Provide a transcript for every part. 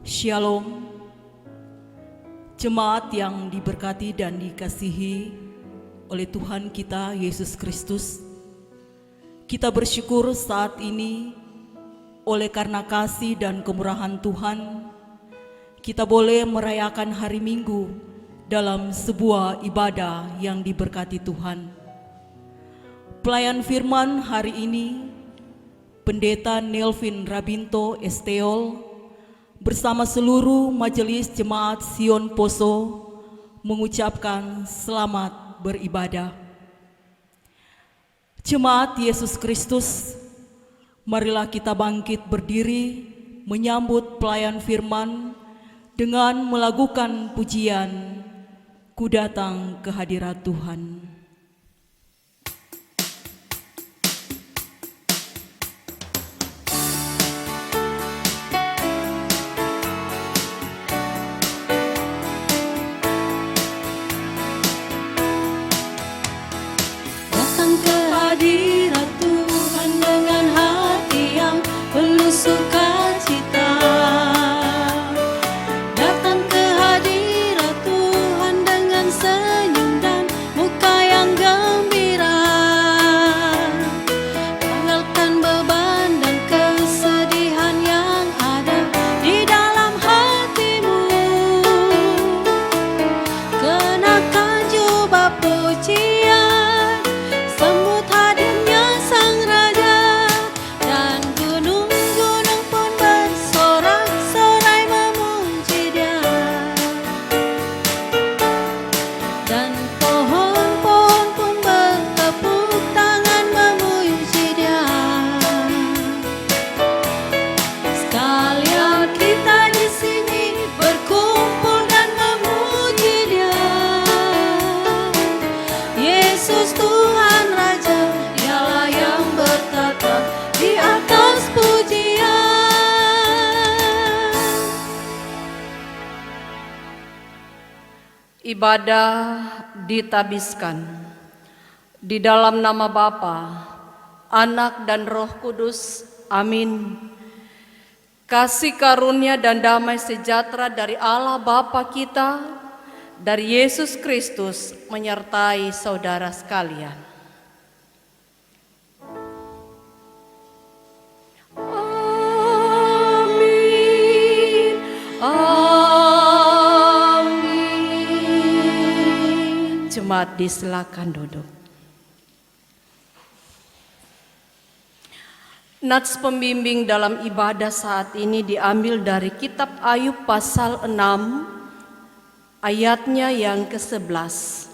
Shalom, jemaat yang diberkati dan dikasihi oleh Tuhan kita Yesus Kristus. Kita bersyukur saat ini oleh karena kasih dan kemurahan Tuhan, kita boleh merayakan hari Minggu dalam sebuah ibadah yang diberkati Tuhan. Pelayan firman hari ini, Pendeta Nelvin Rabinto Esteol bersama seluruh majelis jemaat Sion Poso mengucapkan selamat beribadah. Jemaat Yesus Kristus, marilah kita bangkit berdiri menyambut pelayan firman dengan melakukan pujian, Ku datang ke hadirat Tuhan. Hadirat Tuhan dengan hati yang penuh sukacita. Datang ke hadirat Tuhan dengan senyum dan muka yang gembira. Tanggalkan beban dan kesedihan yang ada di dalam hatimu. Kenakan jubah pujian, Yesus Tuhan Raja, Dialah yang bertata di atas pujian. Ibadah ditabiskan di dalam nama Bapa, Anak dan Roh Kudus. Amin. Kasih karunia dan damai sejahtera dari Allah Bapa kita, dari Yesus Kristus menyertai saudara sekalian. Amin. Amin. Jemaat disilakan duduk. Nats pembimbing dalam ibadah saat ini diambil dari kitab Ayub pasal 6 ayatnya yang ke-11.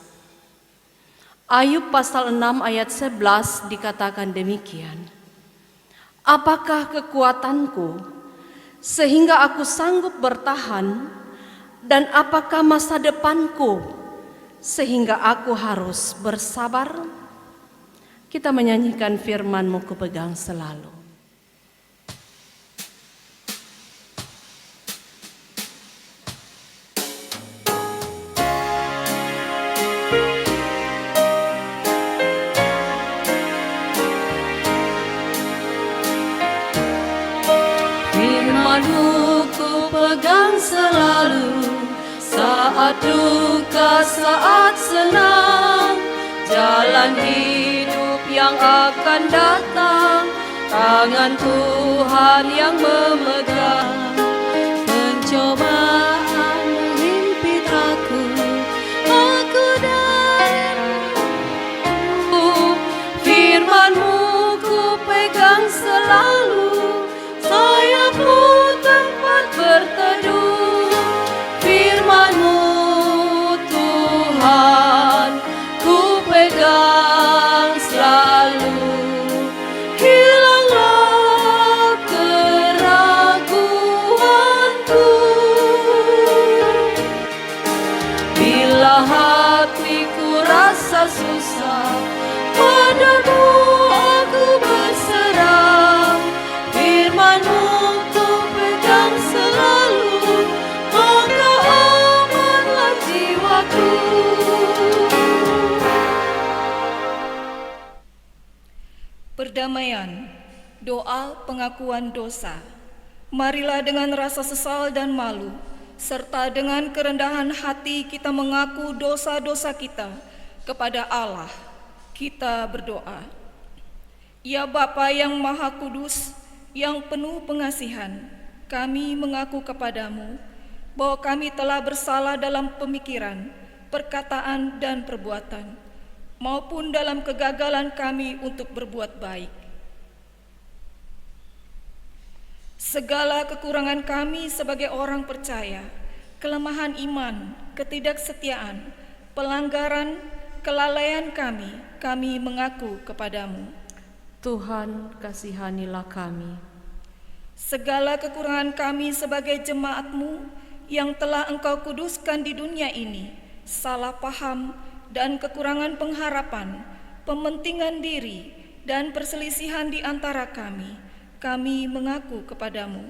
Ayub pasal 6 ayat 11 dikatakan demikian. Apakah kekuatanku sehingga aku sanggup bertahan, dan apakah masa depanku sehingga aku harus bersabar? Kita menyanyikan firman-Mu ku pegang selalu. Firman-Mu ku pegang selalu, saat duka, saat senang, jalan hidup yang akan datang, tangan Tuhan yang memegang. Pencobaan menghimpit aku darimu. Firman-Mu ku pegang selalu, sayapmu tempat berteduh. Firman-Mu Tuhan ku pegang selalu. Hilanglah keraguanku bila hatiku rasa susah, padamu aku berserah. Firman-Mu ku pegang selalu, maka amanlah jiwaku. Perdamaian, doa pengakuan dosa. Marilah dengan rasa sesal dan malu, serta dengan kerendahan hati kita mengaku dosa-dosa kita kepada Allah. Kita berdoa. Ya Bapa yang Maha Kudus, yang penuh pengasihan, kami mengaku kepadamu bahwa kami telah bersalah dalam pemikiran, perkataan, dan perbuatan, maupun dalam kegagalan kami untuk berbuat baik. Segala kekurangan kami sebagai orang percaya, kelemahan iman, ketidaksetiaan, pelanggaran, kelalaian kami mengaku kepadamu. Tuhan, kasihanilah kami. Segala kekurangan kami sebagai jemaat-Mu yang telah Engkau kuduskan di dunia ini, salah paham dan kekurangan pengharapan, pementingan diri, dan perselisihan di antara kami mengaku kepadamu.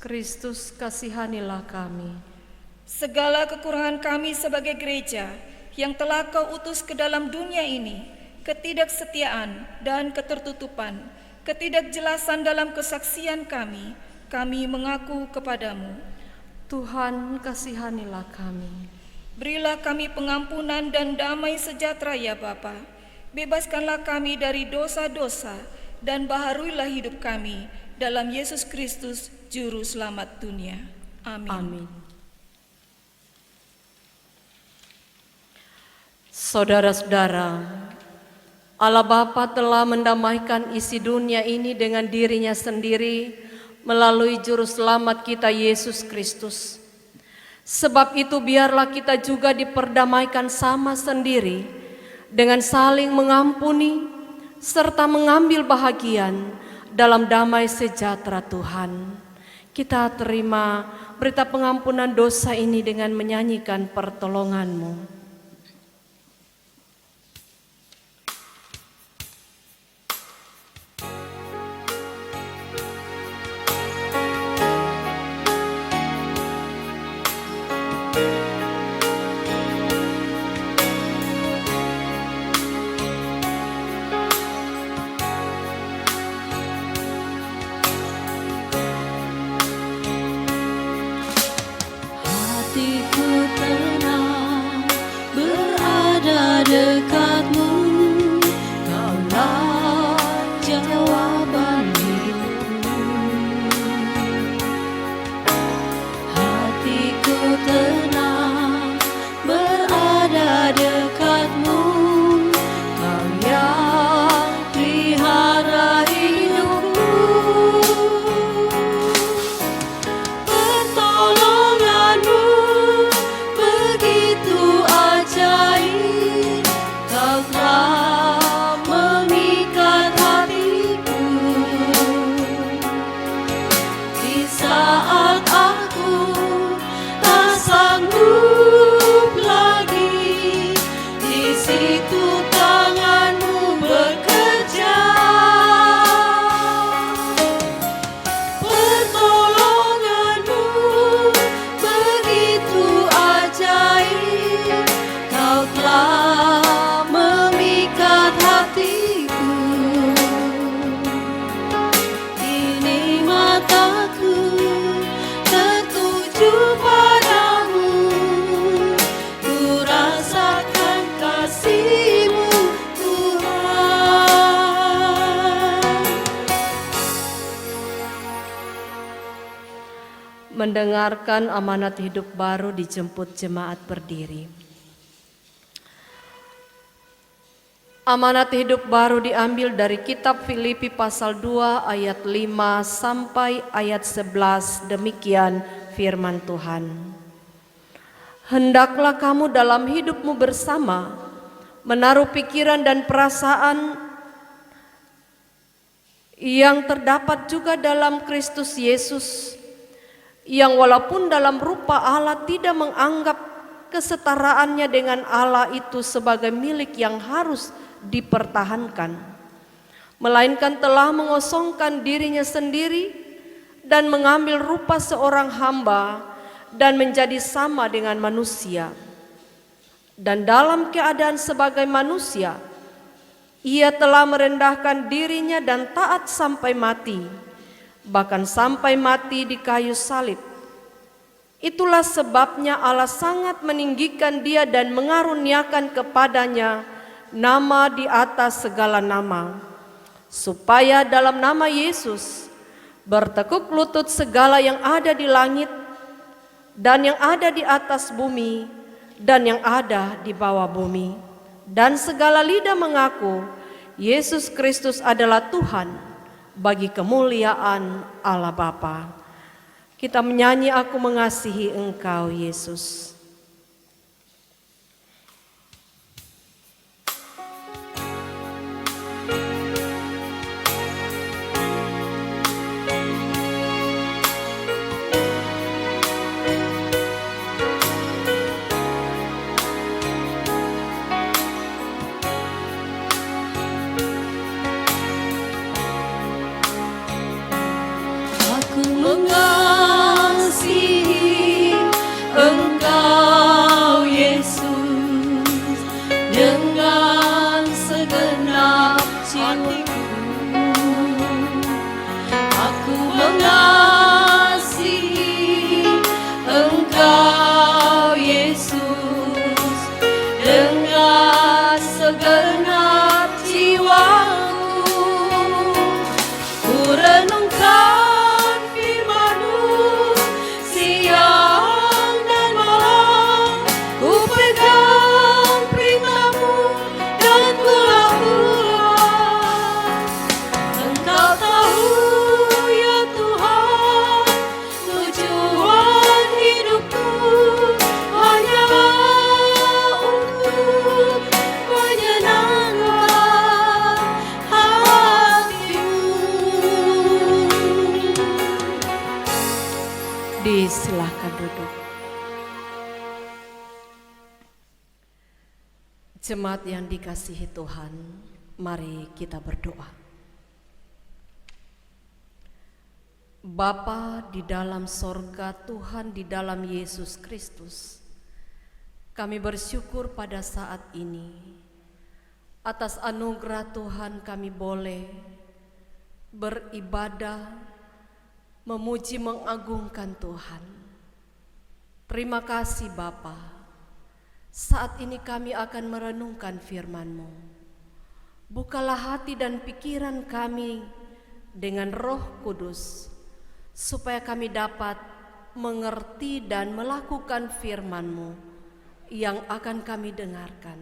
Kristus, kasihanilah kami. Segala kekurangan kami sebagai gereja yang telah Kau utus ke dalam dunia ini, ketidaksetiaan dan ketertutupan, ketidakjelasan dalam kesaksian kami mengaku kepadamu. Tuhan, kasihanilah kami. Berilah kami pengampunan dan damai sejahtera ya Bapa. Bebaskanlah kami dari dosa-dosa dan baharuilah hidup kami dalam Yesus Kristus, Juru Selamat dunia. Amin. Amin. Saudara-saudara, Allah Bapa telah mendamaikan isi dunia ini dengan dirinya sendiri melalui Juru Selamat kita Yesus Kristus. Sebab itu biarlah kita juga diperdamaikan sama sendiri dengan saling mengampuni serta mengambil bahagian dalam damai sejahtera Tuhan. Kita terima berita pengampunan dosa ini dengan menyanyikan pertolongan-Mu. Hatiku tenang berada dekat-Mu, Kaulah jawaban hidupku. Hatiku tenang berada dekat-Mu, Kau yang pelihara hidupku. Pertolongan-Mu begitu ajaib, Kau telah memikat hatiku. Di saat aku tak sanggup lagi, di situ tangan-Mu bekerja. Pertolongan-Mu begitu ajaib, Kau telah memikat hatiku. Kini mataku tertuju padamu, ku rasakan kasih-Mu Tuhan. Mendengarkan amanat hidup baru dijemput jemaat berdiri. Amanat hidup baru diambil dari kitab Filipi pasal 2 ayat 5 sampai ayat 11. Demikian firman Tuhan. Hendaklah kamu dalam hidupmu bersama menaruh pikiran dan perasaan yang terdapat juga dalam Kristus Yesus, yang walaupun dalam rupa Allah tidak menganggap kesetaraannya dengan Allah itu sebagai milik yang harus dipertahankan, melainkan telah mengosongkan dirinya sendiri dan mengambil rupa seorang hamba dan menjadi sama dengan manusia. Dan dalam keadaan sebagai manusia, Ia telah merendahkan dirinya dan taat sampai mati, bahkan sampai mati di kayu salib. Itulah sebabnya Allah sangat meninggikan dia dan mengaruniakan kepadanya nama di atas segala nama, supaya dalam nama Yesus bertekuk lutut segala yang ada di langit dan yang ada di atas bumi dan yang ada di bawah bumi, dan segala lidah mengaku Yesus Kristus adalah Tuhan, bagi kemuliaan Allah Bapa. Kita menyanyi Aku Mengasihi Engkau Yesus. Aku mengasihi Engkau Yesus dengan segenap jiwaku. Aku mengasihi Engkau Yesus dengan segenap jiwaku. Ku renungkan firman-Mu siang dan malam, ku pegang perintah-Mu dan ku lakukan. Engkau tahu ya Tuhan, tujuan hidupku hanyalah untuk menyenangkan hati-Mu. Disilahkan duduk. Jemaat yang dikasihi Tuhan, mari kita berdoa. Bapa di dalam sorga, Tuhan di dalam Yesus Kristus, kami bersyukur pada saat ini atas anugerah Tuhan kami boleh beribadah, memuji mengagungkan Tuhan. Terima kasih Bapa. Saat ini kami akan merenungkan firman-Mu. Bukalah hati dan pikiran kami dengan Roh Kudus, supaya kami dapat mengerti dan melakukan firman-Mu yang akan kami dengarkan.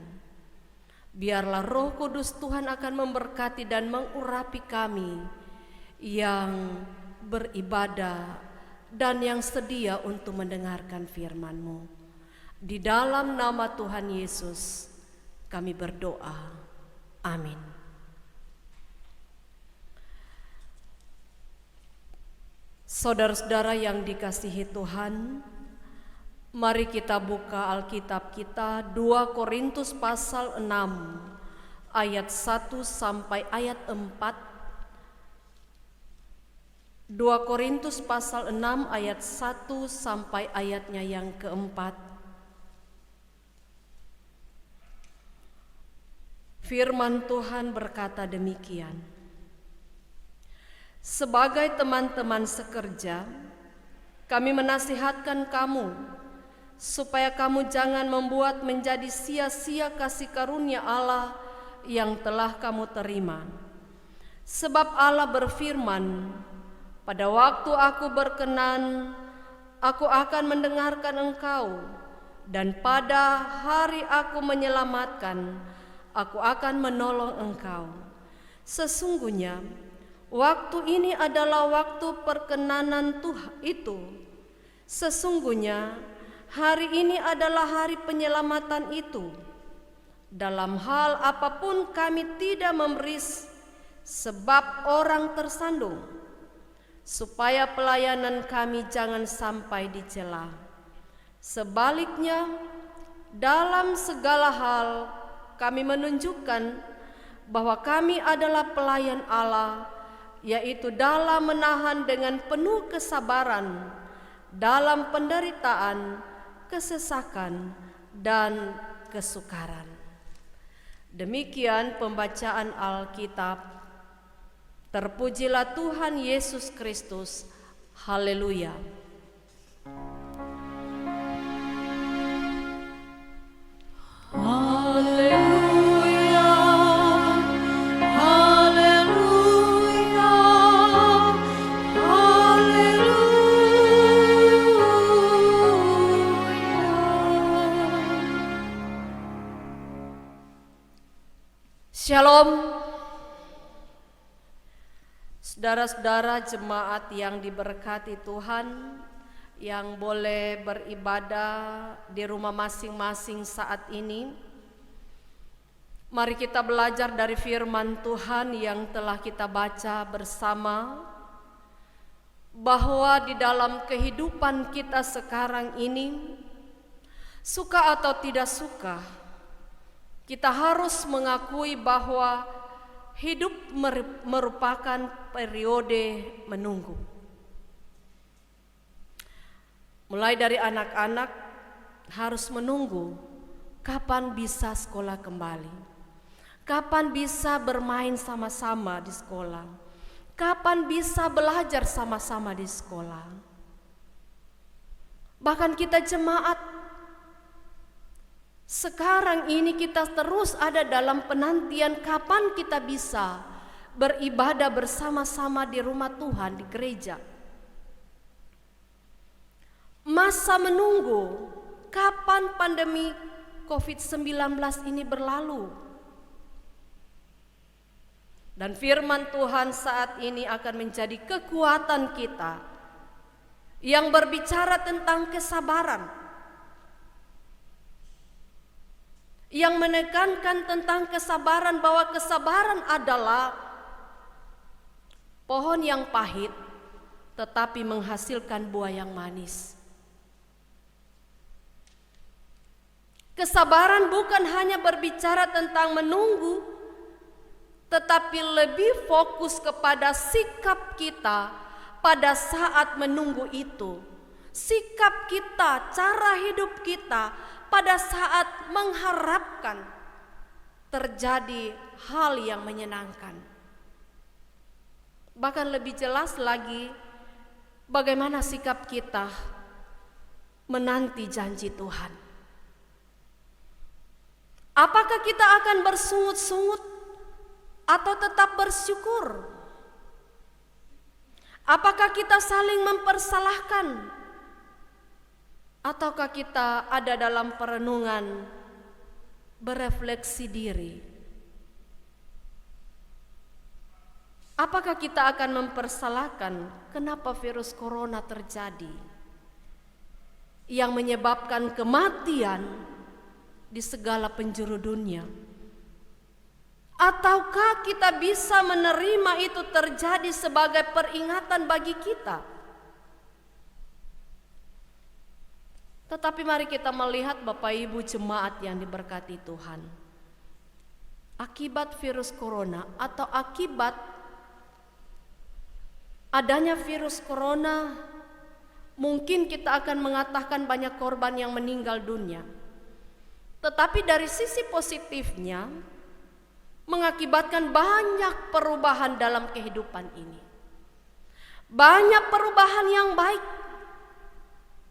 Biarlah Roh Kudus Tuhan akan memberkati dan mengurapi kami yang beribadah dan yang sedia untuk mendengarkan firman-Mu. Di dalam nama Tuhan Yesus kami berdoa. Amin. Saudara-saudara yang dikasihi Tuhan, mari kita buka Alkitab kita 2 Korintus pasal 6 ayat 1 sampai ayat 4. 2 Korintus pasal 6 ayat 1 sampai ayatnya yang keempat. Firman Tuhan berkata demikian. Sebagai teman-teman sekerja, kami menasihatkan kamu supaya kamu jangan membuat menjadi sia-sia kasih karunia Allah yang telah kamu terima. Sebab Allah berfirman, pada waktu aku berkenan, aku akan mendengarkan engkau, dan pada hari aku menyelamatkan, aku akan menolong engkau. Sesungguhnya waktu ini adalah waktu perkenanan Tuhan itu. Sesungguhnya hari ini adalah hari penyelamatan itu. Dalam hal apapun kami tidak memberi sebab orang tersandung, supaya pelayanan kami jangan sampai dicela. Sebaliknya, dalam segala hal kami menunjukkan bahwa kami adalah pelayan Allah, yaitu dalam menahan dengan penuh kesabaran, dalam penderitaan, kesesakan, dan kesukaran. Demikian pembacaan Alkitab. Terpujilah Tuhan Yesus Kristus. Haleluya. Haleluya, haleluya, haleluya. Shalom. Saudara-saudara jemaat yang diberkati Tuhan, yang boleh beribadah di rumah masing-masing saat ini, mari kita belajar dari firman Tuhan yang telah kita baca bersama, bahwa di dalam kehidupan kita sekarang ini, suka atau tidak suka, kita harus mengakui bahwa hidup merupakan periode menunggu. Mulai dari anak-anak harus menunggu kapan bisa sekolah kembali, kapan bisa bermain sama-sama di sekolah, kapan bisa belajar sama-sama di sekolah. Bahkan kita jemaat sekarang ini kita terus ada dalam penantian kapan kita bisa beribadah bersama-sama di rumah Tuhan, di gereja. Masa menunggu kapan pandemi COVID-19 ini berlalu. Dan firman Tuhan saat ini akan menjadi kekuatan kita yang berbicara tentang kesabaran, yang menekankan tentang kesabaran, bahwa kesabaran adalah pohon yang pahit tetapi menghasilkan buah yang manis. Kesabaran bukan hanya berbicara tentang menunggu, tetapi lebih fokus kepada sikap kita pada saat menunggu itu. Sikap kita, cara hidup kita pada saat mengharapkan terjadi hal yang menyenangkan. Bahkan lebih jelas lagi, bagaimana sikap kita menanti janji Tuhan. Apakah kita akan bersungut-sungut atau tetap bersyukur? Apakah kita saling mempersalahkan? Ataukah kita ada dalam perenungan, berefleksi diri? Apakah kita akan mempersalahkan kenapa virus corona terjadi yang menyebabkan kematian di segala penjuru dunia? Ataukah kita bisa menerima itu terjadi sebagai peringatan bagi kita? Tetapi mari kita melihat Bapak Ibu jemaat yang diberkati Tuhan, akibat virus corona atau akibat adanya virus corona, mungkin kita akan mengatakan banyak korban yang meninggal dunia. Tetapi dari sisi positifnya, mengakibatkan banyak perubahan dalam kehidupan ini. Banyak perubahan yang baik.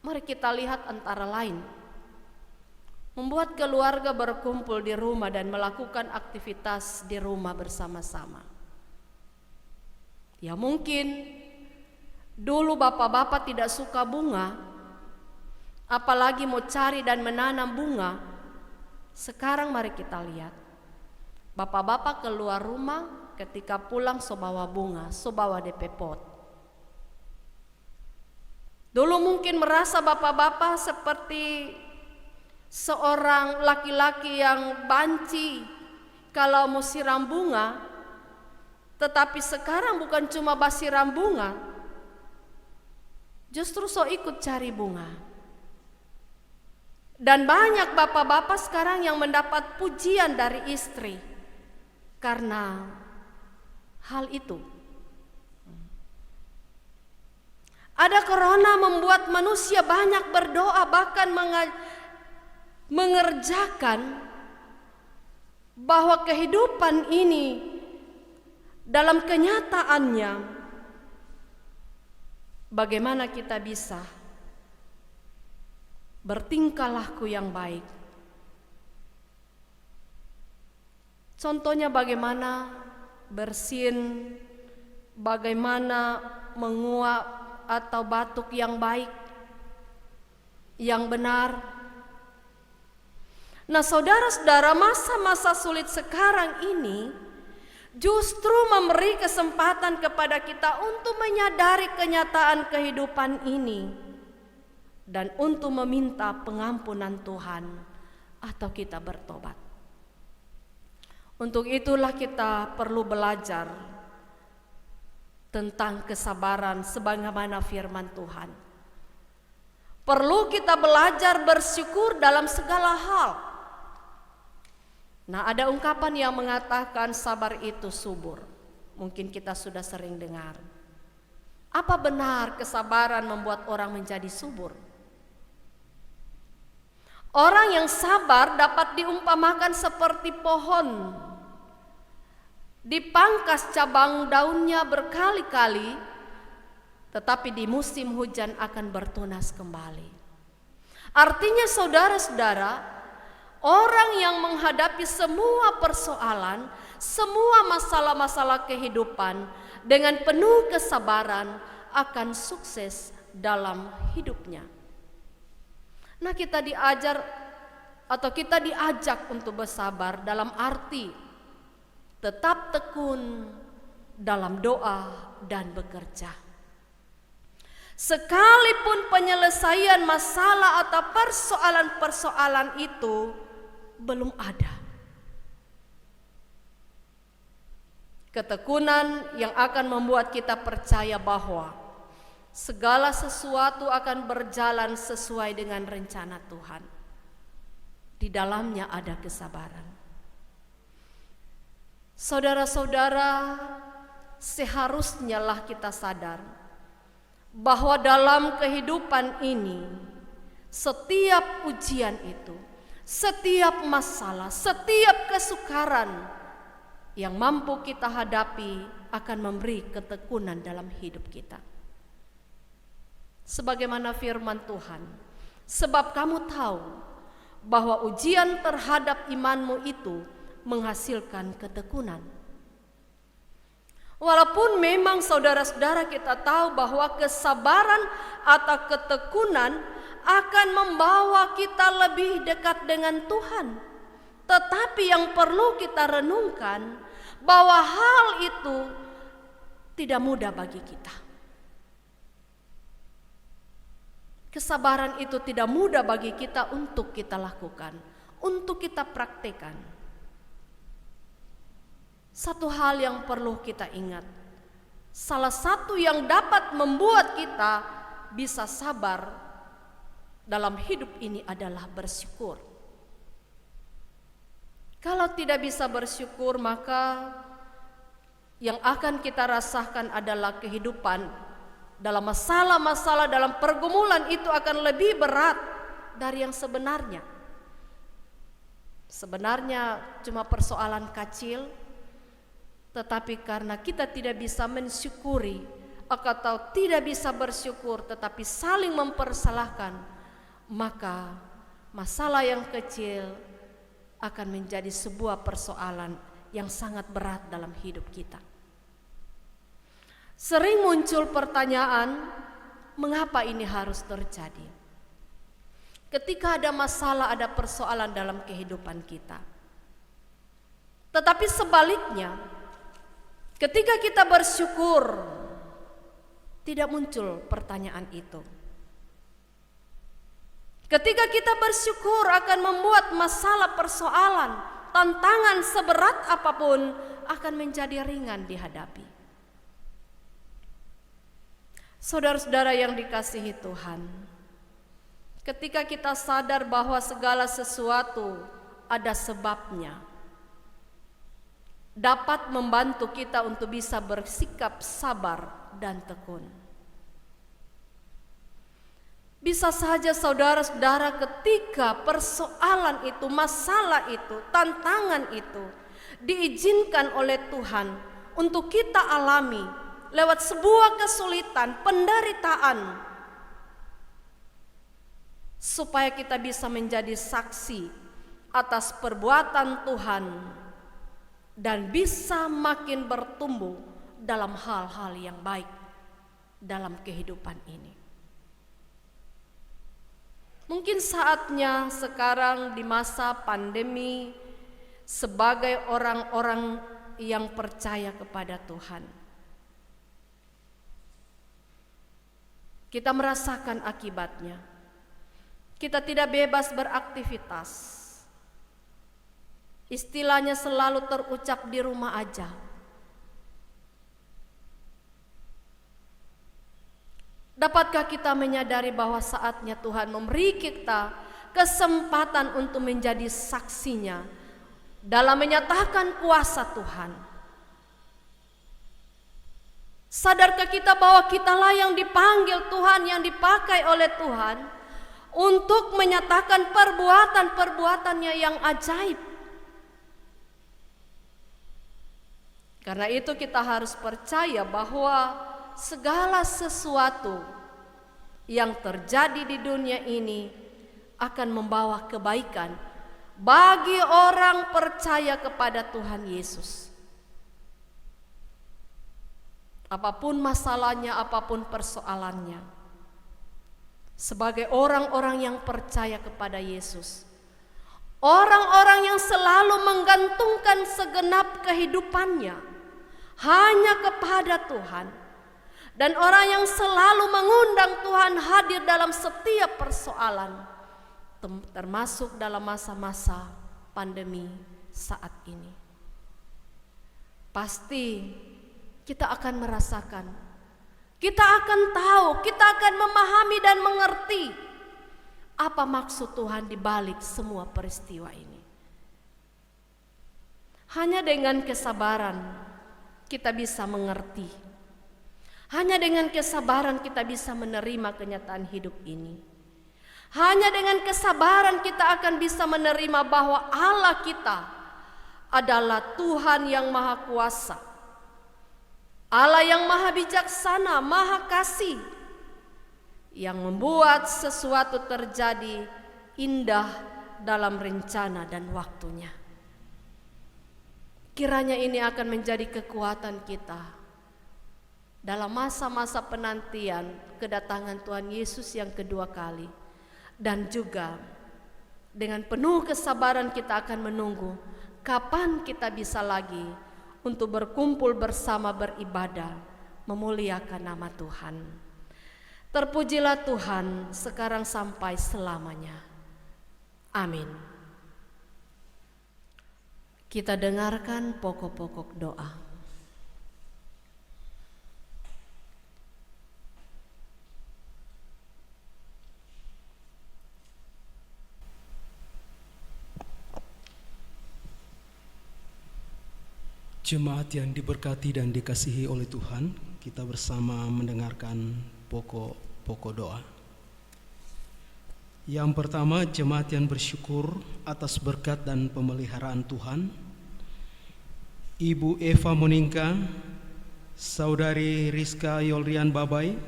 Mari kita lihat antara lain, membuat keluarga berkumpul di rumah dan melakukan aktivitas di rumah bersama-sama. Ya mungkin dulu bapak-bapak tidak suka bunga, apalagi mau cari dan menanam bunga. Sekarang mari kita lihat, bapak-bapak keluar rumah, ketika pulang so bawa bunga, so bawa DP pot. Dulu mungkin merasa bapak-bapak seperti seorang laki-laki yang banci kalau mau siram bunga. Tetapi sekarang bukan cuma basiram bunga, justru so ikut cari bunga. Dan banyak bapak-bapak sekarang yang mendapat pujian dari istri karena hal itu. Ada corona membuat manusia banyak berdoa, bahkan mengerjakan bahwa kehidupan ini dalam kenyataannya, bagaimana kita bisa bertingkah laku yang baik. Contohnya bagaimana bersin, bagaimana menguap atau batuk yang baik, yang benar. Nah, saudara-saudara, masa-masa sulit sekarang ini justru memberi kesempatan kepada kita untuk menyadari kenyataan kehidupan ini dan untuk meminta pengampunan Tuhan atau kita bertobat. Untuk itulah kita perlu belajar tentang kesabaran sebagaimana firman Tuhan. Perlu kita belajar bersyukur dalam segala hal. Nah, ada ungkapan yang mengatakan sabar itu subur. Mungkin kita sudah sering dengar. Apa benar kesabaran membuat orang menjadi subur? Orang yang sabar dapat diumpamakan seperti pohon. Dipangkas cabang daunnya berkali-kali, tetapi di musim hujan akan bertunas kembali. Artinya saudara-saudara, orang yang menghadapi semua persoalan, semua masalah-masalah kehidupan dengan penuh kesabaran akan sukses dalam hidupnya. Nah, kita diajar atau kita diajak untuk bersabar dalam arti tetap tekun dalam doa dan bekerja. Sekalipun penyelesaian masalah atau persoalan-persoalan itu belum ada, ketekunan yang akan membuat kita percaya bahwa segala sesuatu akan berjalan sesuai dengan rencana Tuhan. Di dalamnya ada kesabaran. Saudara-saudara, seharusnya lah kita sadar bahwa dalam kehidupan ini, setiap ujian itu, setiap masalah, setiap kesukaran yang mampu kita hadapi akan memberi ketekunan dalam hidup kita. Sebagaimana firman Tuhan, sebab kamu tahu bahwa ujian terhadap imanmu itu menghasilkan ketekunan. Walaupun memang saudara-saudara kita tahu bahwa kesabaran atau ketekunan akan membawa kita lebih dekat dengan Tuhan, tetapi yang perlu kita renungkan bahwa hal itu tidak mudah bagi kita. Kesabaran itu tidak mudah bagi kita untuk kita lakukan, untuk kita praktekkan. Satu hal yang perlu kita ingat, salah satu yang dapat membuat kita bisa sabar dalam hidup ini adalah bersyukur. Kalau tidak bisa bersyukur, maka yang akan kita rasakan adalah kehidupan dalam masalah-masalah, dalam pergumulan itu akan lebih berat dari yang sebenarnya. Sebenarnya cuma persoalan kecil, tetapi karena kita tidak bisa mensyukuri atau tidak bisa bersyukur, tetapi saling mempersalahkan, maka masalah yang kecil akan menjadi sebuah persoalan yang sangat berat dalam hidup kita. Sering muncul pertanyaan, mengapa ini harus terjadi? Ketika ada masalah, ada persoalan dalam kehidupan kita. Tetapi sebaliknya, ketika kita bersyukur, tidak muncul pertanyaan itu. Ketika kita bersyukur akan membuat masalah, persoalan, tantangan seberat apapun akan menjadi ringan dihadapi. Saudara-saudara yang dikasihi Tuhan, ketika kita sadar bahwa segala sesuatu ada sebabnya, dapat membantu kita untuk bisa bersikap sabar dan tekun. Bisa saja saudara-saudara ketika persoalan itu, masalah itu, tantangan itu diizinkan oleh Tuhan untuk kita alami lewat sebuah kesulitan, penderitaan, supaya kita bisa menjadi saksi atas perbuatan Tuhan dan bisa makin bertumbuh dalam hal-hal yang baik dalam kehidupan ini. Mungkin saatnya sekarang di masa pandemi, sebagai orang-orang yang percaya kepada Tuhan, kita merasakan akibatnya. Kita tidak bebas beraktivitas. Istilahnya selalu terucap di rumah aja. Dapatkah kita menyadari bahwa saatnya Tuhan memberi kita kesempatan untuk menjadi saksinya dalam menyatakan kuasa Tuhan? Sadarkah kita bahwa kitalah yang dipanggil Tuhan, yang dipakai oleh Tuhan untuk menyatakan perbuatan-perbuatannya yang ajaib? Karena itu kita harus percaya bahwa segala sesuatu yang terjadi di dunia ini akan membawa kebaikan bagi orang percaya kepada Tuhan Yesus. Apapun masalahnya, apapun persoalannya, sebagai orang-orang yang percaya kepada Yesus, orang-orang yang selalu menggantungkan segenap kehidupannya hanya kepada Tuhan, dan orang yang selalu mengundang Tuhan hadir dalam setiap persoalan, termasuk dalam masa-masa pandemi saat ini. Pasti kita akan merasakan, kita akan tahu, kita akan memahami dan mengerti apa maksud Tuhan di balik semua peristiwa ini. Hanya dengan kesabaran kita bisa mengerti. Hanya dengan kesabaran kita bisa menerima kenyataan hidup ini. Hanya dengan kesabaran kita akan bisa menerima bahwa Allah kita adalah Tuhan yang Maha Kuasa, Allah yang Maha Bijaksana, Maha Kasih, yang membuat sesuatu terjadi indah dalam rencana dan waktunya. Kiranya ini akan menjadi kekuatan kita dalam masa-masa penantian kedatangan Tuhan Yesus yang kedua kali. Dan juga dengan penuh kesabaran kita akan menunggu kapan kita bisa lagi untuk berkumpul bersama beribadah, memuliakan nama Tuhan. Terpujilah Tuhan sekarang sampai selamanya. Amin. Kita dengarkan pokok-pokok doa. Jemaat yang diberkati dan dikasihi oleh Tuhan, kita bersama mendengarkan pokok-pokok doa. Yang pertama, jemaat yang bersyukur atas berkat dan pemeliharaan Tuhan. Ibu Eva Monika, Saudari Rizka Yolrian Babai,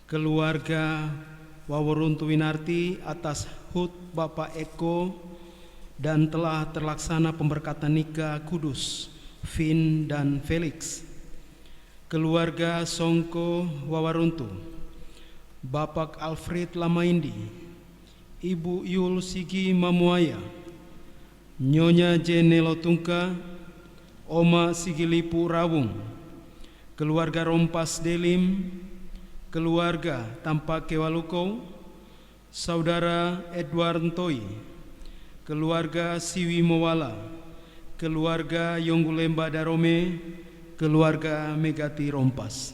keluarga Waworuntu Winarti atas HUT Bapak Eko, dan telah terlaksana pemberkatan nikah kudus Vin dan Felix. Keluarga Songko Wawaruntu, Bapak Alfred Lamaindi, Ibu Yul Sigi Mamuaya, Nyonya Jenelo Tungka, Oma Sigilipu Rawung, keluarga Rompas Delim, keluarga Tampak Kewaluko, Saudara Edward Ntoi, keluarga Siwi Mowala, keluarga Yonggulemba Darome, keluarga Megati Rompas.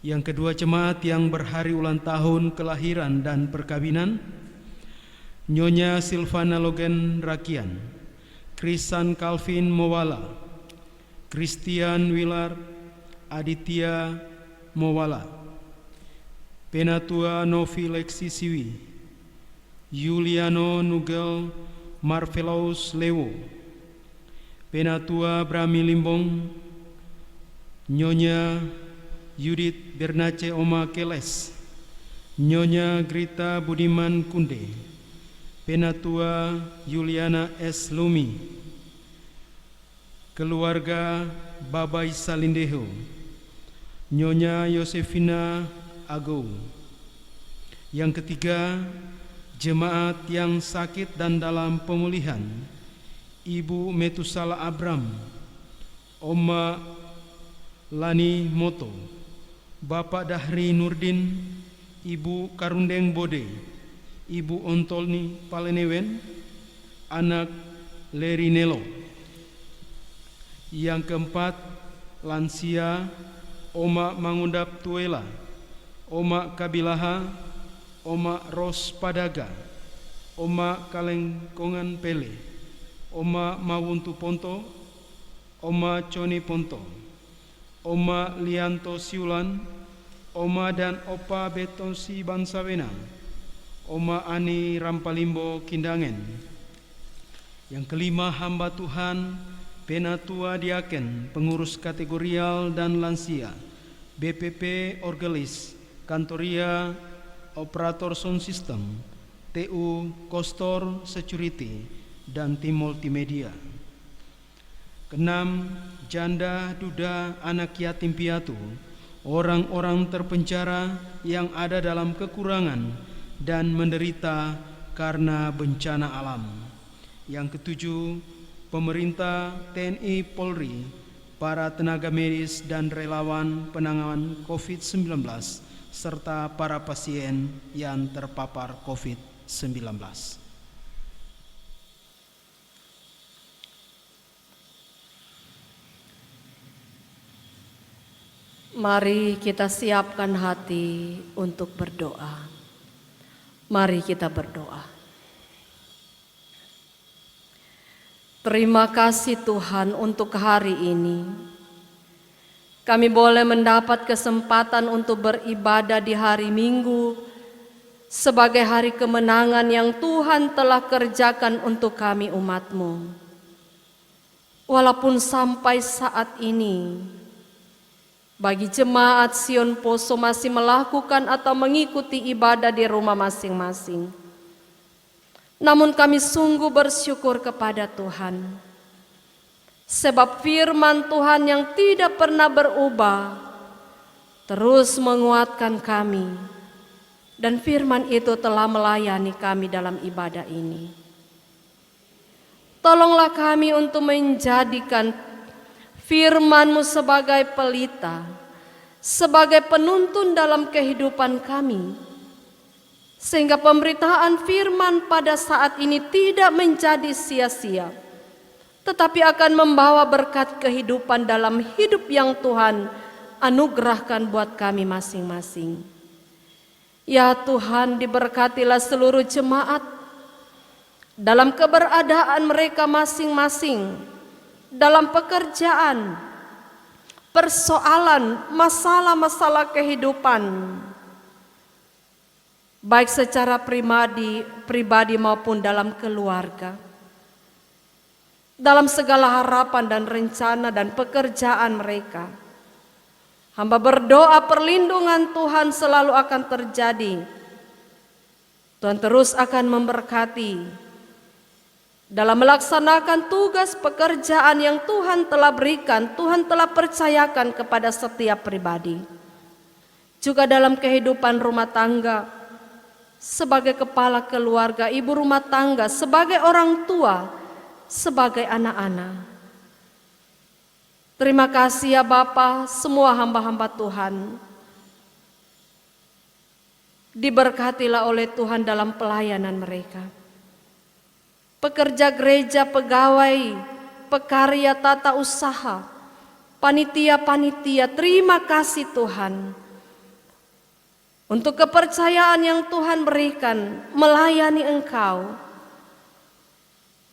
Yang kedua, jemaat yang berhari ulang tahun kelahiran dan perkawinan: Nyonya Silvana Logen Rakian, Krisan Calvin Mowala, Christian Wilar Aditya Mowala, Penatua Novi Lexi Siwi, Yuliano Nugel Marvelous Lewo, Penatua Brami Limbong, Nyonya Yudit Bernace Oma Keles, Nyonya Grita Budiman Kunde, Penatua Yuliana S. Lumi, keluarga Babai Salindeho, Nyonya Yosefina Ago. Yang ketiga, jemaat yang sakit dan dalam pemulihan, Ibu Metusala Abram, Oma Lani Moto, Bapak Dahri Nurdin, Ibu Karundeng Bode, Ibu Ontolni Palenewen, anak Leri Nelo. Yang keempat, lansia, Oma Mangundap Tuela, Oma Kabilaha, Oma Ros Padaga, Oma Kalengkongan Pele, Oma Mawuntu Ponto, Oma Coni Ponto, Oma Lianto Siulan, Oma dan Opa Betonsi Bansawena, Oma Ani Rampalimbo Kindangen. Yang kelima, hamba Tuhan, Penatua Diaken, pengurus kategorial dan lansia, BPP Orgelis, Kantoria, Operator Sound System, TU Kostor Security, dan tim multimedia. Keenam, janda, duda, anak yatim piatu, orang-orang terpenjara yang ada dalam kekurangan dan menderita karena bencana alam. Yang ketujuh, pemerintah, TNI, Polri, para tenaga medis dan relawan penanganan COVID-19, serta para pasien yang terpapar COVID-19. Mari kita siapkan hati untuk berdoa. Mari kita berdoa. Terima kasih Tuhan untuk hari ini. Kami boleh mendapat kesempatan untuk beribadah di hari Minggu sebagai hari kemenangan yang Tuhan telah kerjakan untuk kami umat-Mu. Walaupun sampai saat ini, bagi jemaat Sion Poso masih melakukan atau mengikuti ibadah di rumah masing-masing. Namun kami sungguh bersyukur kepada Tuhan. Sebab firman Tuhan yang tidak pernah berubah terus menguatkan kami. Dan firman itu telah melayani kami dalam ibadah ini. Tolonglah kami untuk menjadikan firman-Mu sebagai pelita, sebagai penuntun dalam kehidupan kami, sehingga pemberitaan firman pada saat ini tidak menjadi sia-sia, tetapi akan membawa berkat kehidupan dalam hidup yang Tuhan anugerahkan buat kami masing-masing. Ya Tuhan, diberkatilah seluruh jemaat dalam keberadaan mereka masing-masing, dalam pekerjaan, persoalan, masalah-masalah kehidupan, baik secara pribadi maupun dalam keluarga, dalam segala harapan dan rencana dan pekerjaan mereka. Hamba berdoa perlindungan Tuhan selalu akan terjadi. Tuhan terus akan memberkati dalam melaksanakan tugas pekerjaan yang Tuhan telah berikan, Tuhan telah percayakan kepada setiap pribadi. Juga dalam kehidupan rumah tangga, sebagai kepala keluarga, ibu rumah tangga, sebagai orang tua, sebagai anak-anak. Terima kasih ya Bapa, semua hamba-hamba Tuhan diberkatilah oleh Tuhan dalam pelayanan mereka. Pekerja gereja, pegawai, pekarya tata usaha, panitia-panitia, terima kasih Tuhan untuk kepercayaan yang Tuhan berikan melayani Engkau.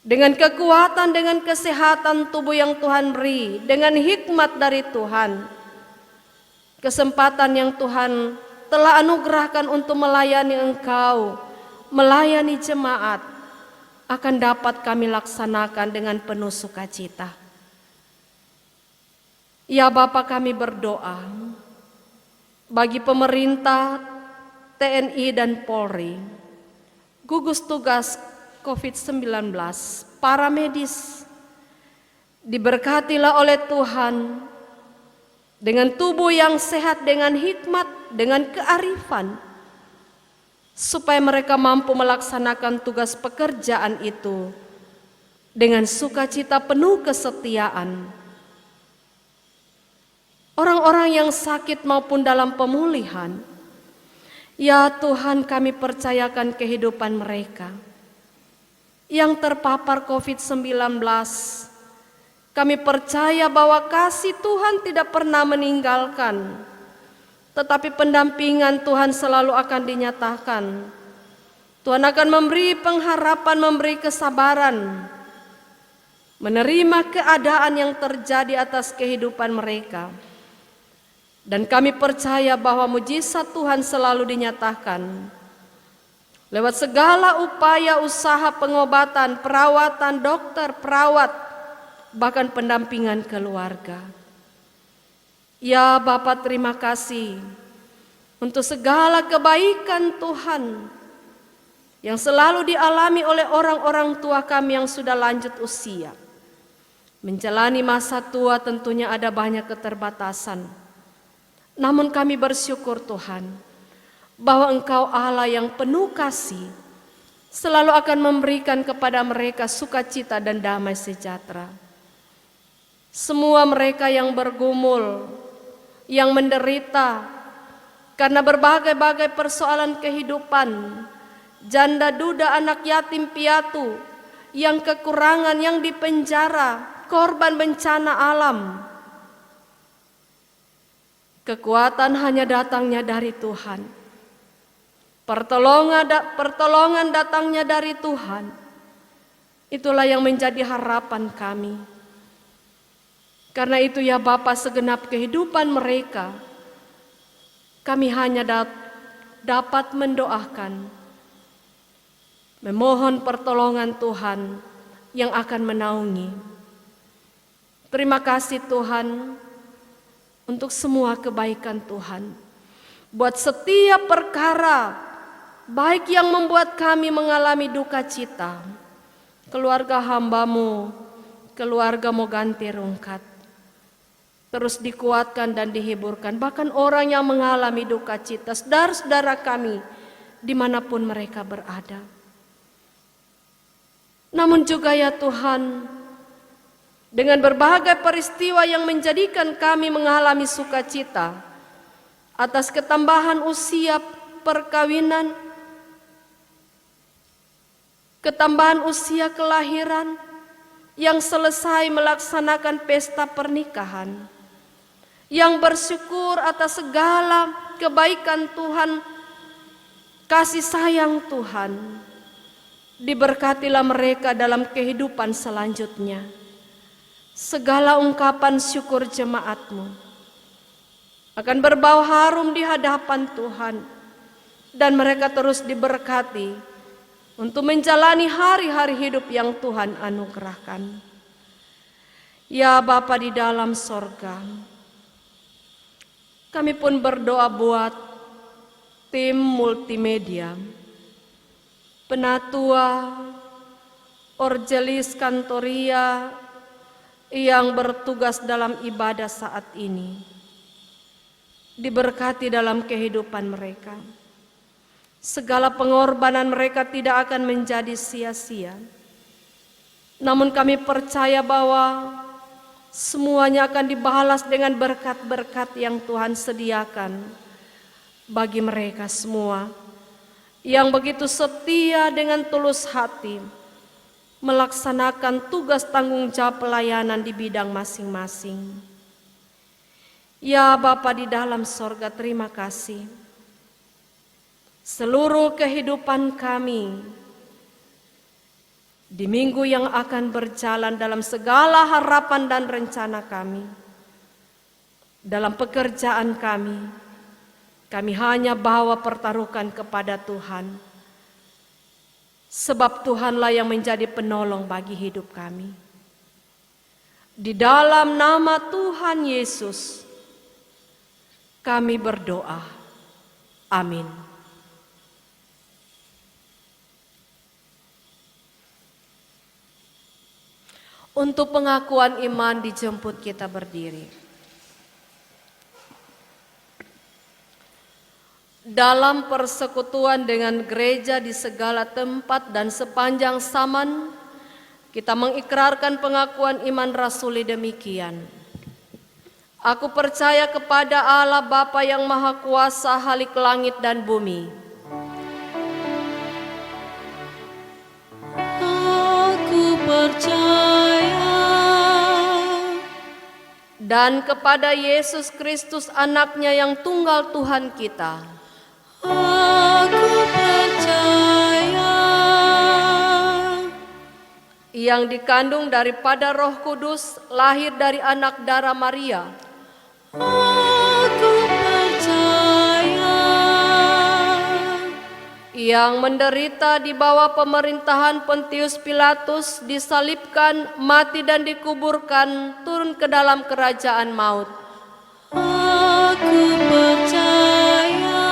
Dengan kekuatan, dengan kesehatan tubuh yang Tuhan beri, dengan hikmat dari Tuhan, kesempatan yang Tuhan telah anugerahkan untuk melayani Engkau, melayani jemaat, akan dapat kami laksanakan dengan penuh sukacita. Ya Bapa, kami berdoa bagi pemerintah, TNI dan Polri, gugus tugas COVID-19, para medis, diberkatilah oleh Tuhan dengan tubuh yang sehat, dengan hikmat, dengan kearifan, supaya mereka mampu melaksanakan tugas pekerjaan itu dengan sukacita penuh kesetiaan. Orang-orang yang sakit maupun dalam pemulihan, ya Tuhan, kami percayakan kehidupan mereka. Yang terpapar COVID-19, kami percaya bahwa kasih Tuhan tidak pernah meninggalkan, tetapi pendampingan Tuhan selalu akan dinyatakan. Tuhan akan memberi pengharapan, memberi kesabaran, menerima keadaan yang terjadi atas kehidupan mereka. Dan kami percaya bahwa mujizat Tuhan selalu dinyatakan lewat segala upaya usaha pengobatan, perawatan, dokter, perawat, bahkan pendampingan keluarga. Ya Bapa, terima kasih untuk segala kebaikan Tuhan yang selalu dialami oleh orang-orang tua kami yang sudah lanjut usia. Menjalani masa tua tentunya ada banyak keterbatasan. Namun kami bersyukur Tuhan bahwa Engkau Allah yang penuh kasih selalu akan memberikan kepada mereka sukacita dan damai sejahtera. Semua mereka yang bergumul, yang menderita karena berbagai-bagai persoalan kehidupan, janda duda, anak yatim piatu, yang kekurangan, yang dipenjara, korban bencana alam. Kekuatan hanya datangnya dari Tuhan. Pertolongan datangnya dari Tuhan. Itulah yang menjadi harapan kami. Karena itu ya Bapa, segenap kehidupan mereka, kami hanya dapat mendoakan, memohon pertolongan Tuhan yang akan menaungi. Terima kasih Tuhan untuk semua kebaikan Tuhan. Buat setiap perkara baik yang membuat kami mengalami duka cita, keluarga hamba-Mu, keluarga Moganti Rungkat, terus dikuatkan dan dihiburkan. Bahkan orang yang mengalami duka cita, saudara-saudara kami dimanapun mereka berada. Namun juga ya Tuhan, dengan berbagai peristiwa yang menjadikan kami mengalami sukacita atas ketambahan usia perkawinan, ketambahan usia kelahiran, yang selesai melaksanakan pesta pernikahan, yang bersyukur atas segala kebaikan Tuhan, kasih sayang Tuhan, diberkatilah mereka dalam kehidupan selanjutnya. Segala ungkapan syukur jemaat-Mu akan berbau harum di hadapan Tuhan, dan mereka terus diberkati untuk menjalani hari-hari hidup yang Tuhan anugerahkan. Ya Bapa di dalam sorga, kami pun berdoa buat tim multimedia, Penatua, Orgelis Kantoria yang bertugas dalam ibadah saat ini. Diberkati dalam kehidupan mereka. Segala pengorbanan mereka tidak akan menjadi sia-sia. Namun kami percaya bahwa semuanya akan dibalas dengan berkat-berkat yang Tuhan sediakan bagi mereka semua yang begitu setia dengan tulus hati melaksanakan tugas tanggung jawab pelayanan di bidang masing-masing. Ya Bapa di dalam sorga, terima kasih. Seluruh kehidupan kami di minggu yang akan berjalan dalam segala harapan dan rencana kami, dalam pekerjaan kami hanya bawa pertaruhkan kepada Tuhan. Sebab Tuhanlah yang menjadi penolong bagi hidup kami. Di dalam nama Tuhan Yesus, kami berdoa. Amin. Untuk pengakuan iman dijemput kita berdiri. Dalam persekutuan dengan gereja di segala tempat dan sepanjang zaman, kita mengikrarkan pengakuan iman rasuli demikian. Aku percaya kepada Allah Bapa yang Maha Kuasa, Halik langit dan bumi. Aku percaya Dan kepada Yesus Kristus anaknya yang tunggal Tuhan kita, Aku percaya yang dikandung daripada Roh Kudus, lahir dari anak darah Maria, Aku percaya yang menderita di bawah pemerintahan Pontius Pilatus, disalibkan, mati dan dikuburkan, turun ke dalam kerajaan maut. Aku percaya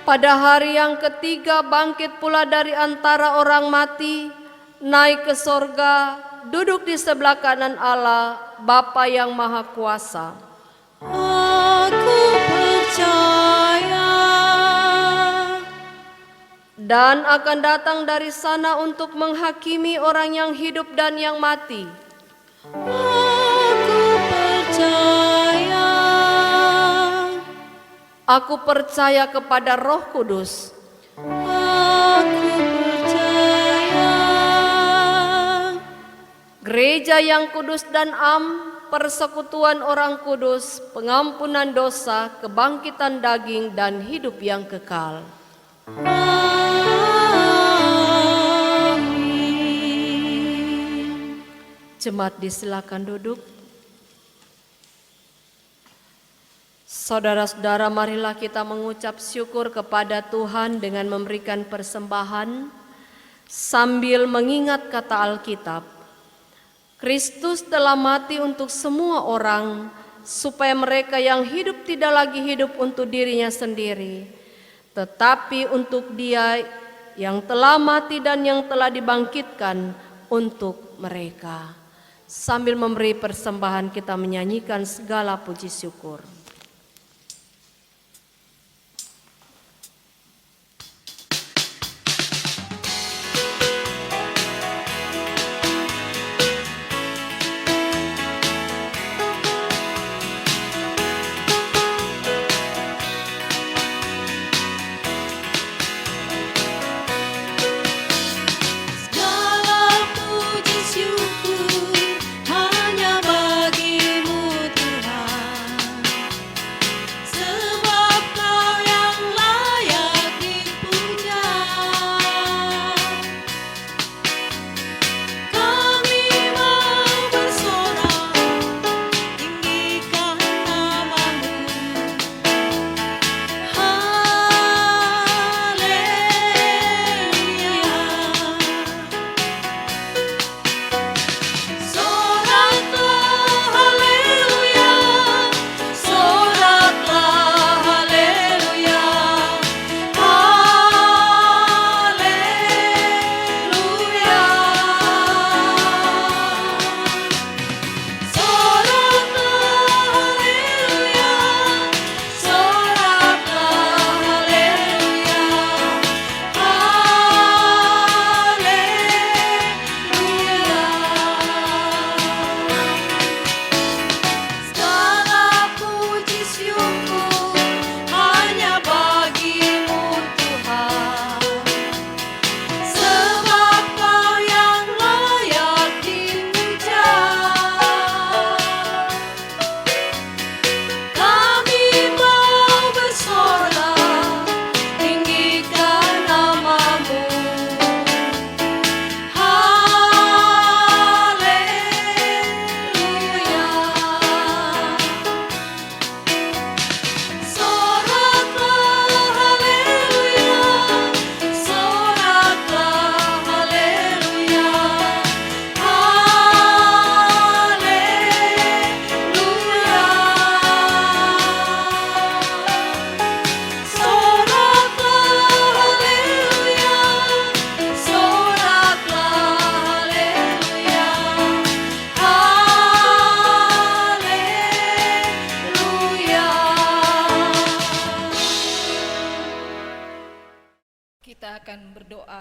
Pada hari yang ketiga bangkit pula dari antara orang mati, naik ke sorga, duduk di sebelah kanan Allah, Bapa yang Maha Kuasa. Aku percaya Dan akan datang dari sana untuk menghakimi orang yang hidup dan yang mati. Aku percaya Aku percaya kepada Roh Kudus, Aku percaya gereja yang kudus dan am, persekutuan orang kudus, pengampunan dosa, kebangkitan daging, dan hidup yang kekal. Amin. Jemaat disilakan duduk. Saudara-saudara, marilah kita mengucap syukur kepada Tuhan dengan memberikan persembahan sambil mengingat kata Alkitab. Kristus telah mati untuk semua orang, supaya mereka yang hidup tidak lagi hidup untuk dirinya sendiri, tetapi untuk Dia yang telah mati dan yang telah dibangkitkan untuk mereka. Sambil memberi persembahan, kita menyanyikan segala puji syukur. Segala puji syukur hanya bagi-Mu Tuhan.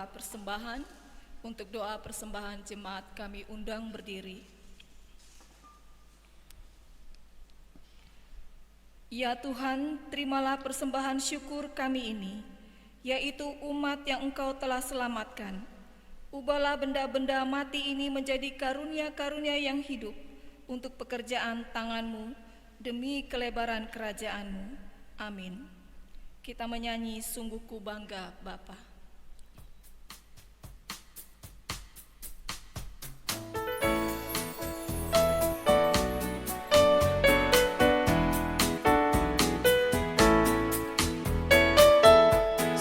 doa persembahan. Untuk doa persembahan jemaat kami undang berdiri. Ya Tuhan, terimalah persembahan syukur kami ini, yaitu umat yang Engkau telah selamatkan. Ubahlah benda-benda mati ini menjadi karunia-karunia yang hidup untuk pekerjaan tangan-Mu demi kelebaran kerajaan-Mu. Amin. Kita menyanyi Sungguh Ku Bangga Bapa.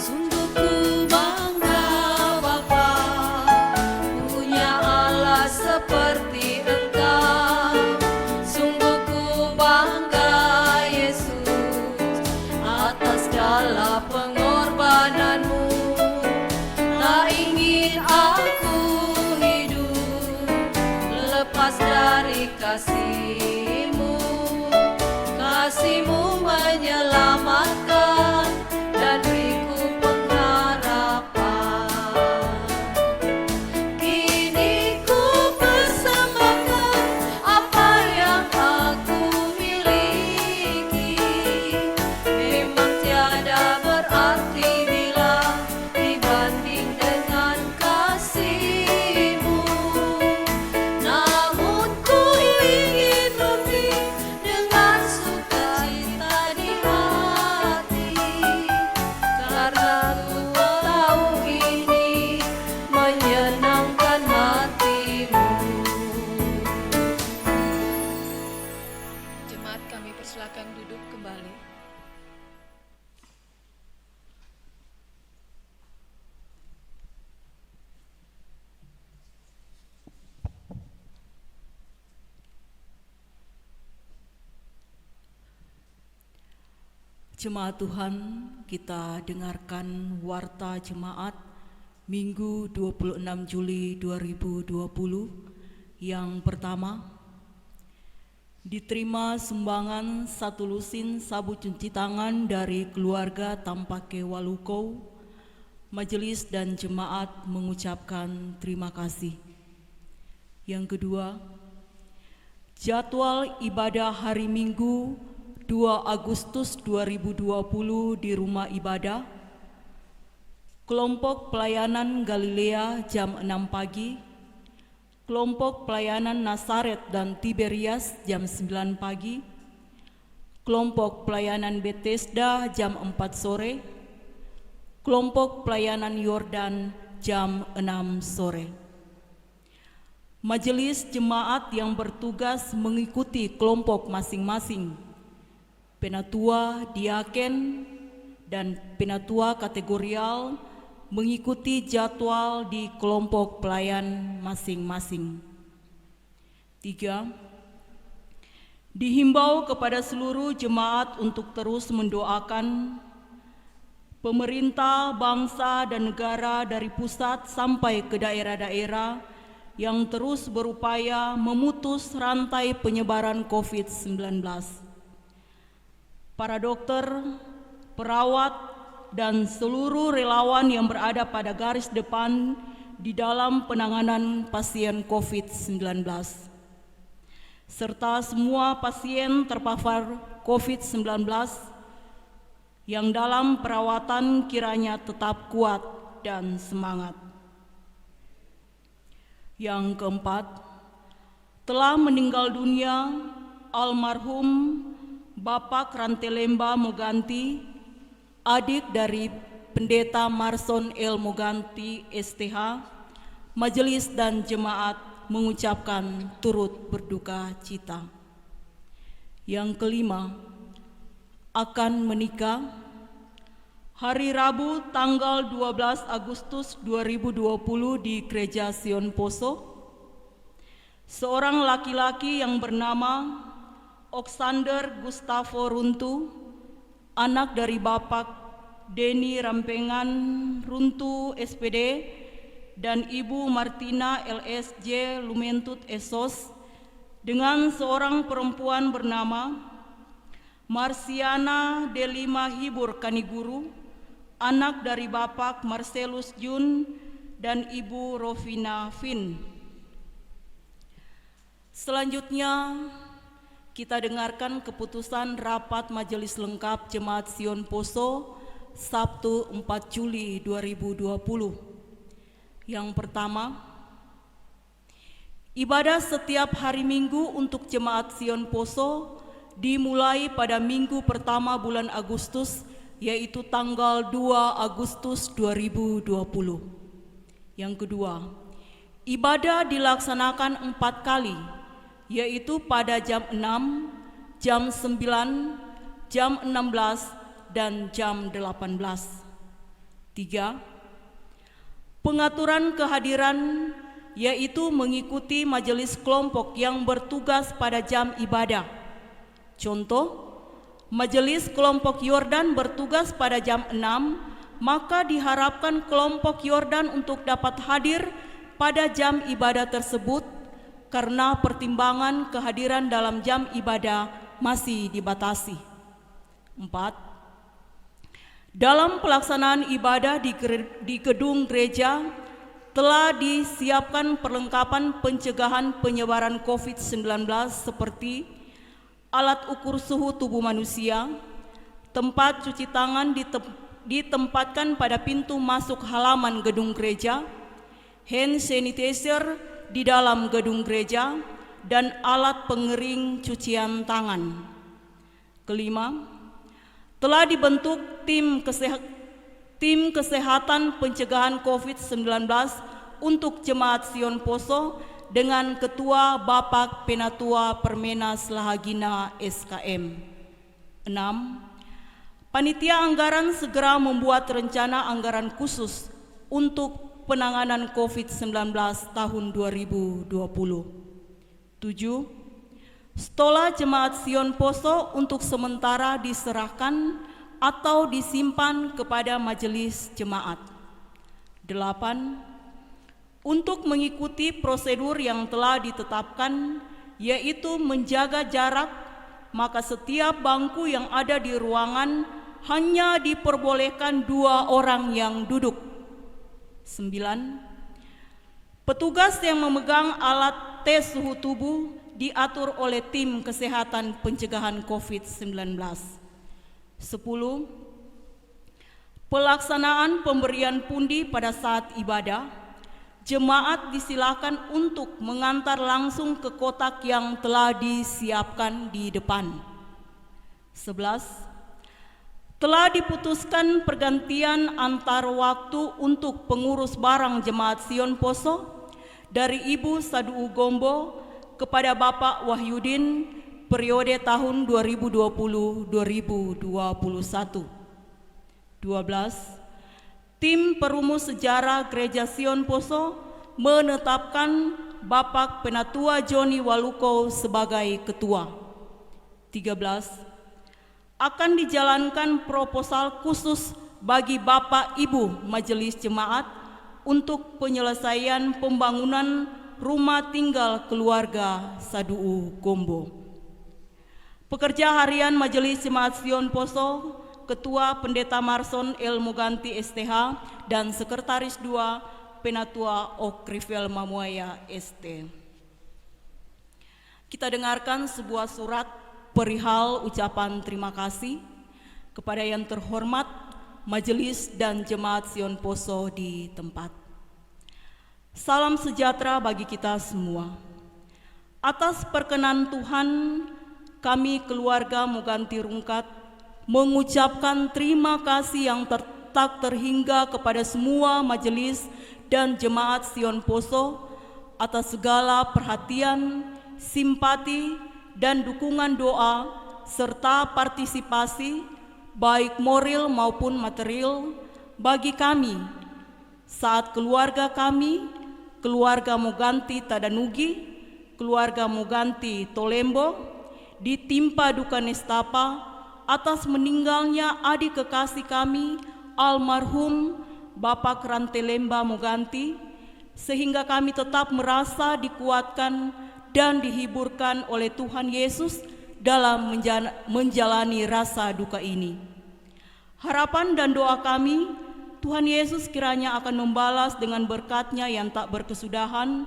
Sungguh ku bangga Bapa, punya Allah seperti Engkau. Sungguh ku bangga Yesus, atas segala pengorbananmu. Tak ingin aku hidup lepas dari kasih-Mu. Kasih-Mu menyelamatkan dan beriku pengharapan. Kini ku persembahkan apa yang aku miliki. Memang tiada berarti bila dibanding dengan kasih-Mu. Namun ku ingin lebih dengan sukacita di hati, karena ku tahu ini menyenangkan hati-Mu. Jemaat kami persilakan duduk kembali. Jemaat Tuhan, kita dengarkan warta jemaat Minggu 26 Juli 2020. Yang pertama, diterima sumbangan 1 lusin sabun cuci tangan dari keluarga Tampake Walukou. Majelis dan jemaat mengucapkan terima kasih. Yang kedua, jadwal ibadah hari Minggu 2 Agustus 2020 di rumah ibadah. Kelompok pelayanan Galilea jam 6 pagi. Kelompok pelayanan Nazaret dan Tiberias jam 9 pagi. Kelompok pelayanan Bethesda jam 4 sore. Kelompok pelayanan Yordan jam 6 sore. Majelis jemaat yang bertugas mengikuti kelompok masing-masing. Penatua diaken dan penatua kategorial mengikuti jadwal di kelompok pelayan masing-masing. 3. Dihimbau kepada seluruh jemaat untuk terus mendoakan pemerintah, bangsa, dan negara dari pusat sampai ke daerah-daerah yang terus berupaya memutus rantai penyebaran COVID-19. Para dokter, perawat, dan seluruh relawan yang berada pada garis depan di dalam penanganan pasien COVID-19, serta semua pasien terpapar COVID-19 yang dalam perawatan kiranya tetap kuat dan semangat. Yang keempat, telah meninggal dunia almarhum Bapak Rantelemba Moganti, adik dari Pendeta Marson L. Moganti STH. Majelis dan jemaat mengucapkan turut berduka cita. Yang kelima, akan menikah hari Rabu tanggal 12 Agustus 2020 di Gereja Sion Poso. Seorang laki-laki yang bernama Oksander Gustavo Runtu, anak dari Bapak Denny Rampengan Runtu SPD dan Ibu Martina LSJ Lumentut Esos, dengan seorang perempuan bernama Marsiana Delima Hibur Kaniguru, anak dari Bapak Marcelus Jun dan Ibu Rovina Fin. Selanjutnya, kita dengarkan keputusan rapat Majelis Lengkap Jemaat Sion Poso Sabtu 4 Juli 2020. Yang pertama, ibadah setiap hari Minggu untuk Jemaat Sion Poso dimulai pada minggu pertama bulan Agustus, yaitu tanggal 2 Agustus 2020. Yang kedua, ibadah dilaksanakan 4 kali, yaitu pada jam 6, jam 9, jam 16, dan jam 18. 3. Pengaturan kehadiran, yaitu mengikuti majelis kelompok yang bertugas pada jam ibadah. Contoh, majelis kelompok Yordan bertugas pada jam 6, maka diharapkan kelompok Yordan untuk dapat hadir pada jam ibadah tersebut karena pertimbangan kehadiran dalam jam ibadah masih dibatasi. 4. Dalam pelaksanaan ibadah di gedung gereja telah disiapkan perlengkapan pencegahan penyebaran COVID-19 seperti alat ukur suhu tubuh manusia, tempat cuci tangan ditempatkan pada pintu masuk halaman gedung gereja, hand sanitizer di dalam gedung gereja, dan alat pengering cucian tangan. Kelima, telah dibentuk tim kesehatan pencegahan COVID-19 untuk Jemaat Sion Poso dengan Ketua Bapak Penatua Permenas Lahagina SKM. 6. Panitia anggaran segera membuat rencana anggaran khusus untuk penanganan COVID-19 tahun 2020. 7. Stola Jemaat Sion Poso untuk sementara diserahkan atau disimpan kepada majelis jemaat. 8. Untuk mengikuti prosedur yang telah ditetapkan, yaitu menjaga jarak, maka setiap bangku yang ada di ruangan hanya diperbolehkan 2 orang yang duduk. 9. Petugas yang memegang alat tes suhu tubuh diatur oleh tim kesehatan pencegahan COVID-19. 10. Pelaksanaan pemberian pundi pada saat ibadah, jemaat disilakan untuk mengantar langsung ke kotak yang telah disiapkan di depan. 11. Telah diputuskan pergantian antar waktu untuk pengurus barang Jemaat Sion Poso dari Ibu Saduu Gombo kepada Bapak Wahyudin periode tahun 2020-2021. 12. Tim perumus sejarah Gereja Sion Poso menetapkan Bapak Penatua Joni Waluko sebagai ketua. 13. Akan dijalankan proposal khusus bagi Bapak Ibu Majelis Jemaat untuk penyelesaian pembangunan rumah tinggal keluarga Saduu Gombo. Pekerja harian Majelis Jemaat Sion Poso, Ketua Pendeta Marson El Moganti STH, dan Sekretaris 2 Penatua Okrivel Mamuaya ST. Kita dengarkan sebuah surat perihal ucapan terima kasih kepada yang terhormat Majelis dan Jemaat Sion Poso di tempat. Salam sejahtera bagi kita semua. Atas perkenan Tuhan, kami keluarga Moganti Rungkat mengucapkan terima kasih yang tak terhingga kepada semua majelis dan Jemaat Sion Poso atas segala perhatian, simpati, dan dukungan doa serta partisipasi baik moral maupun material bagi kami saat keluarga kami, keluarga Moganti Tadanugi, keluarga Moganti Tolembo, ditimpa duka nestapa atas meninggalnya adik kekasih kami almarhum Bapak Rantelemba Moganti, sehingga kami tetap merasa dikuatkan dan dihiburkan oleh Tuhan Yesus dalam menjalani rasa duka ini. Harapan dan doa kami Tuhan Yesus kiranya akan membalas dengan berkat-Nya yang tak berkesudahan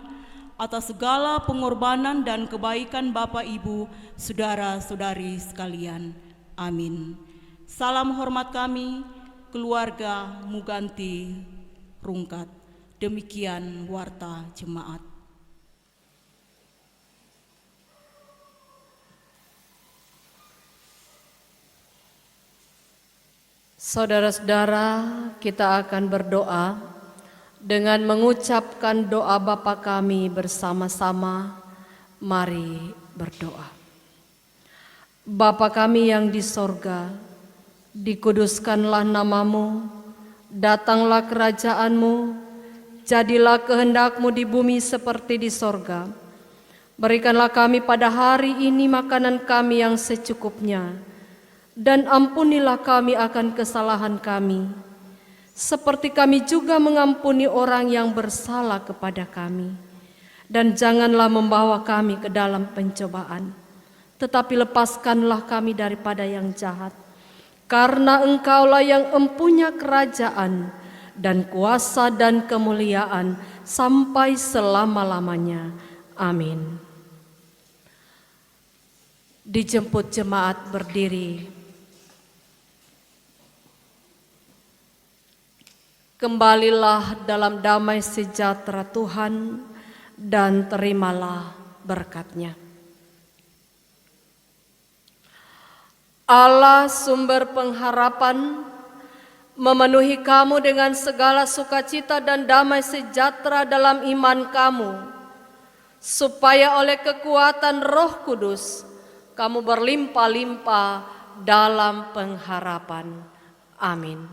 atas segala pengorbanan dan kebaikan Bapak, Ibu, saudara-saudari sekalian. Amin. Salam hormat kami, keluarga Muganti Rungkat. Demikian warta jemaat. Saudara-saudara, kita akan berdoa dengan mengucapkan doa Bapa kami bersama-sama. Mari berdoa. Bapa kami yang di sorga, dikuduskanlah namamu, datanglah kerajaanmu, jadilah kehendak-Mu di bumi seperti di sorga. Berikanlah kami pada hari ini makanan kami yang secukupnya, dan ampunilah kami akan kesalahan kami, seperti kami juga mengampuni orang yang bersalah kepada kami. Dan janganlah membawa kami ke dalam pencobaan, tetapi lepaskanlah kami daripada yang jahat. Karena Engkaulah yang empunya kerajaan dan kuasa dan kemuliaan sampai selama-lamanya. Amin. Dijemput jemaat berdiri. Kembalilah dalam damai sejahtera Tuhan dan terimalah berkat-Nya. Allah sumber pengharapan memenuhi kamu dengan segala sukacita dan damai sejahtera dalam iman kamu, supaya oleh kekuatan Roh Kudus kamu berlimpah-limpah dalam pengharapan. Amin.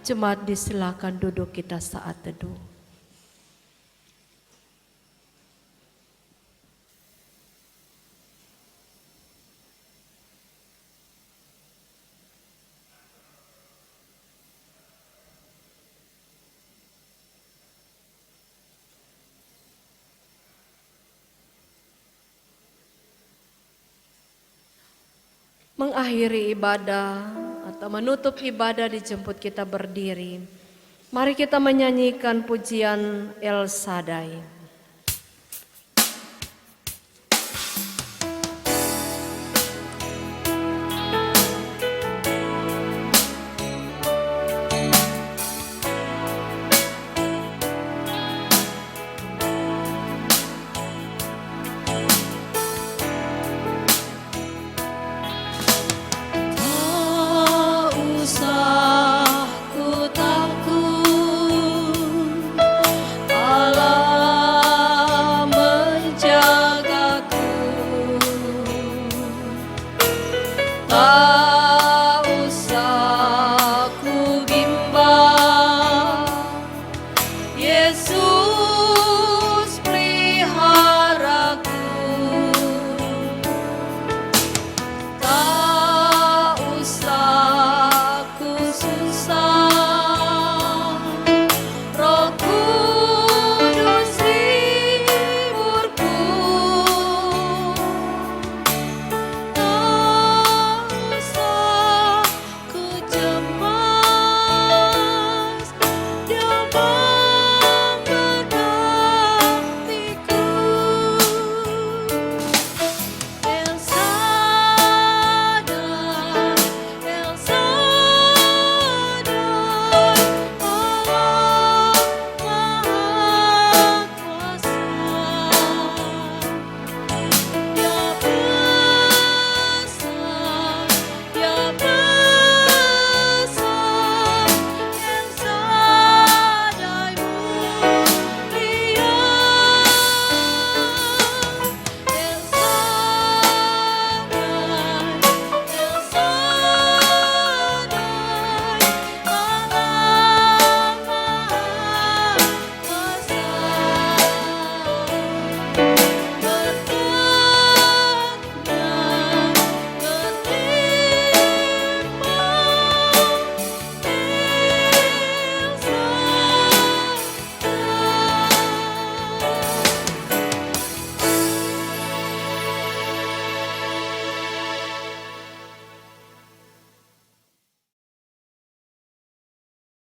Jemaat disilakan duduk kita saat teduh. Mengakhiri ibadah atau menutup ibadah dijemput kita berdiri. Mari kita menyanyikan pujian El Shaddai.